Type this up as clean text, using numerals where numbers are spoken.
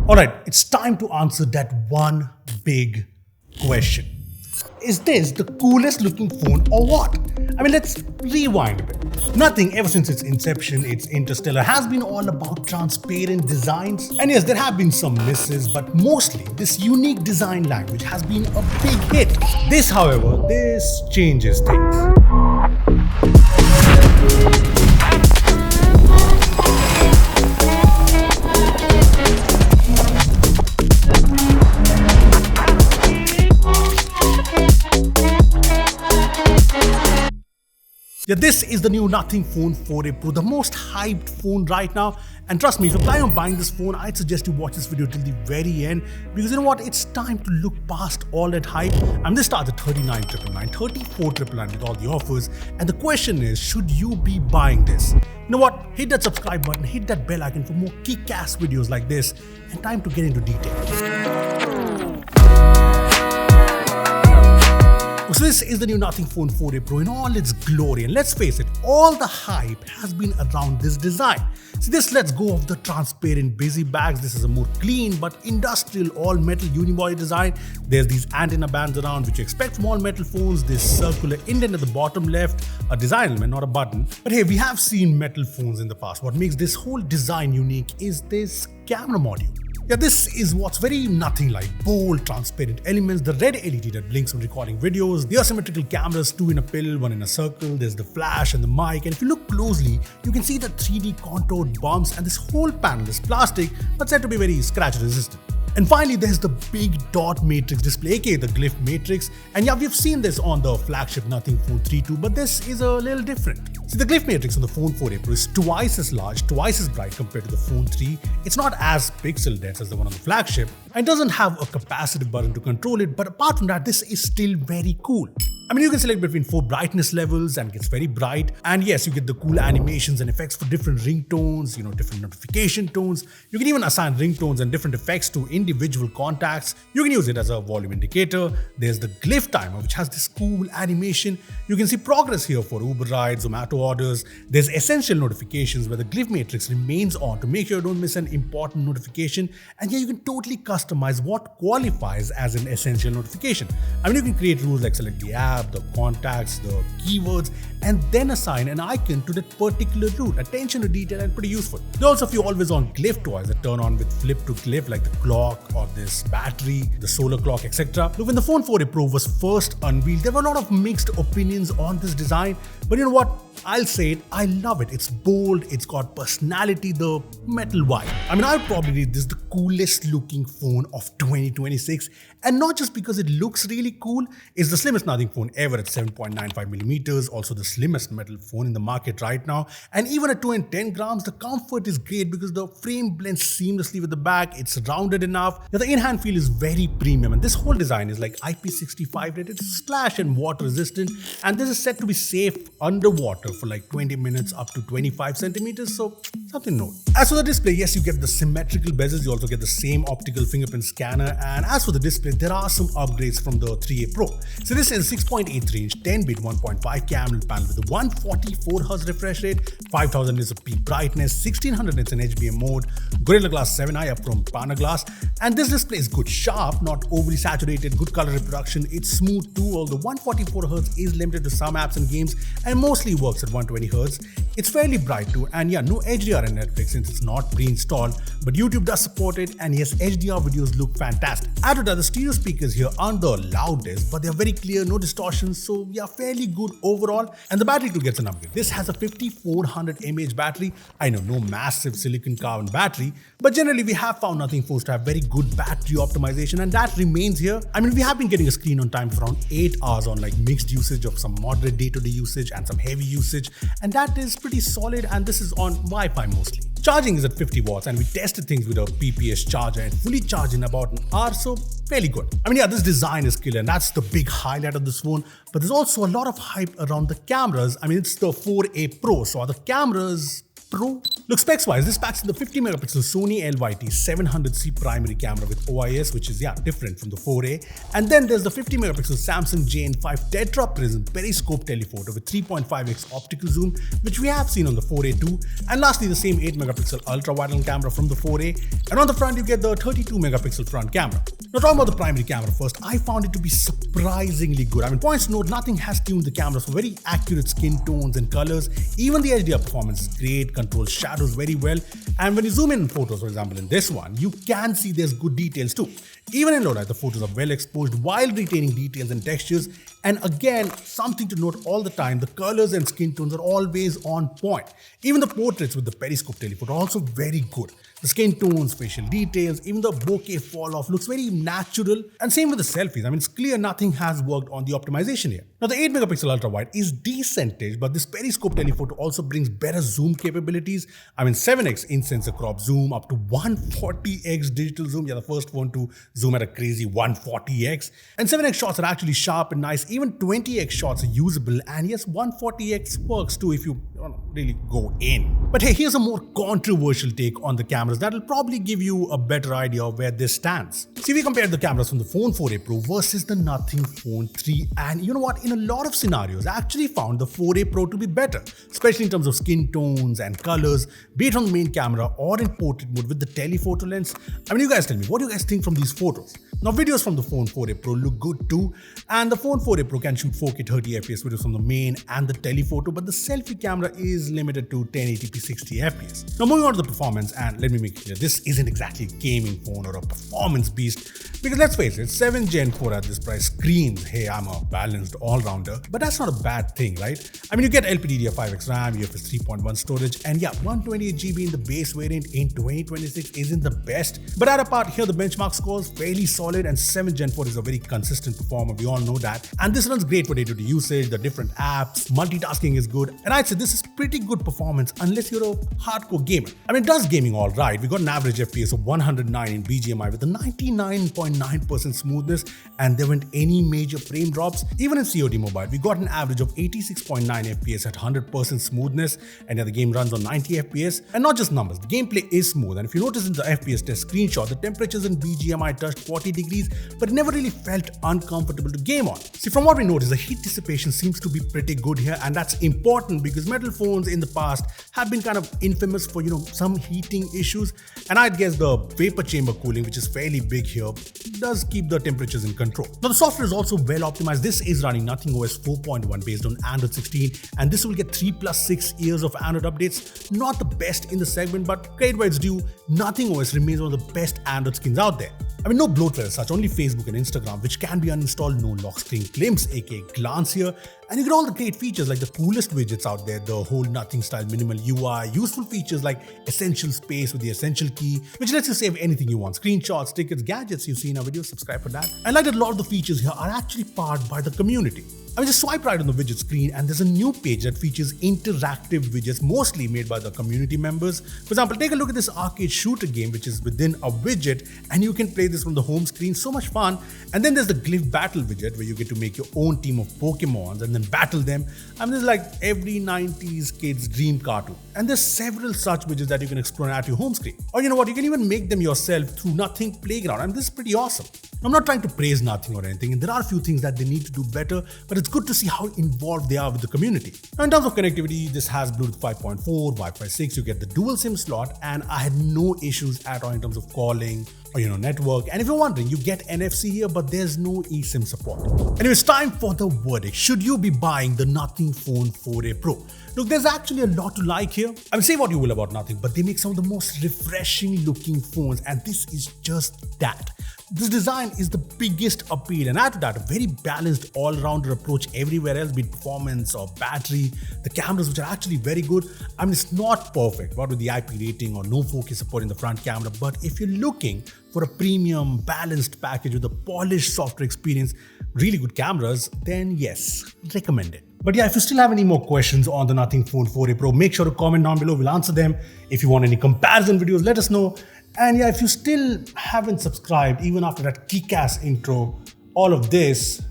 Alright, it's time to answer that one big question. Is this the coolest looking phone or what? I mean, let's rewind a bit. Nothing ever since its inception, its Interstellar, has been all about transparent designs. And yes, there have been some misses, but mostly this unique design language has been a big hit. This, however, this changes things. Yeah, this is the new Nothing Phone 4a Pro, the most hyped phone right now. And trust me, if you're planning on buying this phone, I'd suggest you watch this video till the very end, because you know what, it's time to look past all that hype. And this starts at 39,999, 34,999 with all the offers. And the question is, should you be buying this? You know what, hit that subscribe button, hit that bell icon for more kick-ass videos like this, and time to get into details. So this is the new Nothing Phone 4a Pro in all its glory, and let's face it, all the hype has been around this design. See, this lets go of the transparent busy bags. This is a more clean but industrial all-metal unibody design. There's these antenna bands around which you expect from all metal phones, this circular indent at the bottom left, a design element, not a button. But hey, we have seen metal phones in the past. What makes this whole design unique is this camera module. Yeah, this is what's very nothing like. Bold, transparent elements, the red LED that blinks when recording videos, the asymmetrical cameras, two in a pill, one in a circle, there's the flash and the mic, and if you look closely, you can see the 3D contoured bumps, and this whole panel is plastic but said to be very scratch resistant. And finally, there's the big dot matrix display, aka the Glyph Matrix. And yeah, we've seen this on the flagship Nothing Phone 3 too, but this is a little different. See, the Glyph Matrix on the Phone 4a Pro is twice as large, twice as bright compared to the Phone 3. It's not as pixel dense as the one on the flagship, and doesn't have a capacitive button to control it, but apart from that, this is still very cool. I mean, you can select between 4 brightness levels and it gets very bright. And yes, you get the cool animations and effects for different ringtones, different notification tones. You can even assign ringtones and different effects to individual contacts. You can use it as a volume indicator. There's the Glyph timer, which has this cool animation. You can see progress here for Uber rides, Zomato orders. There's essential notifications where the Glyph Matrix remains on to make sure you don't miss an important notification. And yeah, you can totally customize what qualifies as an essential notification. I mean, you can create rules like select the app, the contacts, the keywords, and then assign an icon to that particular route. Attention to detail and pretty useful. There are also a few always on Glyph toys that turn on with flip to Glyph, like the clock or this battery, the solar clock, etc. Look, when the Phone 4a Pro was first unveiled, there were a lot of mixed opinions on this design, but you know what? I'll say it, I love it. It's bold, it's got personality, the metal vibe. I mean, I'd probably rate this the coolest looking phone of 2026, and not just because it looks really cool. It's the slimmest Nothing phone ever at 7.95mm, also the slimmest metal phone in the market right now. And even at 210 grams, the comfort is great because the frame blends seamlessly with the back. It's rounded enough. The in-hand feel is very premium, and this whole design is like IP65 rated, splash and water resistant, and this is set to be safe underwater for like 20 minutes up to 25 centimeters, so something to note. As for the display, yes, you get the symmetrical bezels, you also get the same optical fingerprint scanner, and as for the display, there are some upgrades from the 3a Pro. So this is 6.83-inch 10-bit 1.5K AMOLED panel with a 144Hz refresh rate, 5000 nits of peak brightness, 1600 nits in HBM mode, Gorilla Glass 7i up from Pana Glass, and this display is good sharp, not overly saturated, good color reproduction, it's smooth too, although 144Hz is limited to some apps and games and mostly works at 120Hz. It's fairly bright too, and yeah, no HDR in Netflix since it's not pre-installed, but YouTube does support it, and yes, HDR videos look fantastic. Add to that, the stereo speakers here aren't the loudest, but they're very clear, no distortions, so yeah, fairly good overall. And the battery too gets an upgrade. This has a 5400 mAh battery. I know, no massive silicon carbon battery, but generally we have found Nothing phones to have very good battery optimization, and that remains here. I mean, we have been getting a screen on time for around 8 hours on like mixed usage of some moderate day-to-day usage and some heavy usage, and that is pretty solid, and this is on Wi-Fi mostly. Charging is at 50 watts, and we tested things with a PPS charger and fully charged in about an hour, so fairly good. I mean, yeah, this design is killer, and that's the big highlight of this phone, but there's also a lot of hype around the cameras. I mean, it's the 4a Pro, so are the cameras Pro. Look, specs wise, this packs in the 50 megapixel Sony LYT 700C primary camera with OIS, which is different from the 4A. And then there's the 50 megapixel Samsung JN5 Tetra Prism periscope telephoto with 3.5x optical zoom, which we have seen on the 4A too. And lastly, the same 8 megapixel ultra wide angle camera from the 4A. And on the front, you get the 32 megapixel front camera. Now, talking about the primary camera first, I found it to be surprisingly good. I mean, points to note, nothing has tuned the cameras for very accurate skin tones and colors. Even the HDR performance is great, controls shadows very well. And when you zoom in photos, for example, in this one, you can see there's good details too. Even in low light, the photos are well exposed while retaining details and textures. And again, something to note all the time, the colors and skin tones are always on point. Even the portraits with the periscope telephoto are also very good. The skin tones, facial details, even the bokeh fall off looks very natural. And same with the selfies. I mean, it's clear nothing has worked on the optimization here. Now, the 8 megapixel ultra wide is decentish, but this periscope telephoto also brings better zoom capabilities. I mean, 7x in-sensor crop zoom up to 140x digital zoom. The first phone to zoom at a crazy 140x. And 7x shots are actually sharp and nice. Even 20x shots are usable. And yes, 140x works too if you really go in. But hey, here's a more controversial take on the cameras that'll probably give you a better idea of where this stands. See, we compared the cameras from the Phone 4a Pro versus the Nothing Phone 3, and you know what? In a lot of scenarios, I actually found the 4a Pro to be better, especially in terms of skin tones and colors, be it on the main camera or in portrait mode with the telephoto lens. I mean, you guys tell me, what do you guys think from these photos? Now, videos from the Phone 4a Pro look good too, and the Phone 4a Pro can shoot 4K 30fps videos from the main and the telephoto, but the selfie camera is limited to 1080p 60fps. Now, moving on to the performance, and let me make it clear, this isn't exactly a gaming phone or a performance beast, because let's face it, 7 Gen 4 at this price screams, hey, I'm a balanced all-rounder, but that's not a bad thing, right? I mean, you get LPDDR5X RAM, UFS 3.1 storage, and 128GB in the base variant in 2026 isn't the best, but at a part here, the benchmark scores fairly solid, and 7 Gen 4 is a very consistent performer, we all know that, and this runs great for day-to-day usage, the different apps, multitasking is good, and I'd say this is pretty good performance unless you're a hardcore gamer. I mean, it does gaming all right. We got an average FPS of 109 in BGMI with a 99.9% smoothness, and there weren't any major frame drops. Even in COD Mobile, we got an average of 86.9 FPS at 100% smoothness, and the game runs on 90 FPS. And not just numbers, the gameplay is smooth, and if you notice in the FPS test screenshot, the temperatures in BGMI touched 40 degrees, but it never really felt uncomfortable to game on. See, from what we noticed, the heat dissipation seems to be pretty good here, and that's important because metal phones in the past have been kind of infamous for, some heating issues, and I'd guess the vapor chamber cooling, which is fairly big here, does keep the temperatures in control. Now, the software is also well optimized. This is running Nothing OS 4.1 based on Android 16, and this will get 3+6 years of Android updates. Not the best in the segment, but credit where it's due, Nothing OS remains one of the best Android skins out there. I mean, no bloatware as such, only Facebook and Instagram, which can be uninstalled, no lock screen glimpse, aka glance here, and you get all the great features like the coolest widgets out there, the whole Nothing style minimal UI, useful features like Essential Space with the Essential key, which lets you save anything you want, screenshots, tickets, gadgets you see in our videos, subscribe for that. And like that, a lot of the features here are actually powered by the community. I mean, just swipe right on the widget screen and there's a new page that features interactive widgets, mostly made by the community members. For example, take a look at this arcade shooter game, which is within a widget, and you can play this from the home screen. So much fun. And then there's the Glyph Battle widget, where you get to make your own team of Pokemons and then battle them. I mean, this is like every 90s kid's dream cartoon. And there's several such widgets that you can explore at your home screen. Or you know what, you can even make them yourself through Nothing Playground, and this is pretty awesome. I'm not trying to praise Nothing or anything, and there are a few things that they need to do better, but it's good to see how involved they are with the community. Now, in terms of connectivity, this has Bluetooth 5.4, Wi-Fi 6, you get the dual SIM slot, and I had no issues at all in terms of calling or network. And if you're wondering, you get NFC here, but there's no eSIM support. Anyway, it's time for the verdict. Should you be buying the Nothing Phone 4a Pro? Look, there's actually a lot to like here. I mean, say what you will about Nothing, but they make some of the most refreshing looking phones, and this is just that. This design is the biggest appeal, and add to that a very balanced all-rounder approach everywhere else, be it performance or battery. The cameras, which are actually very good. I mean, it's not perfect, what with the IP rating or no 4K support in the front camera, but if you're looking for a premium, balanced package with a polished software experience, really good cameras, then yes, recommend it. But yeah, if you still have any more questions on the Nothing Phone 4a Pro, make sure to comment down below, we'll answer them. If you want any comparison videos, let us know. And yeah, if you still haven't subscribed, even after that kick-ass intro, all of this,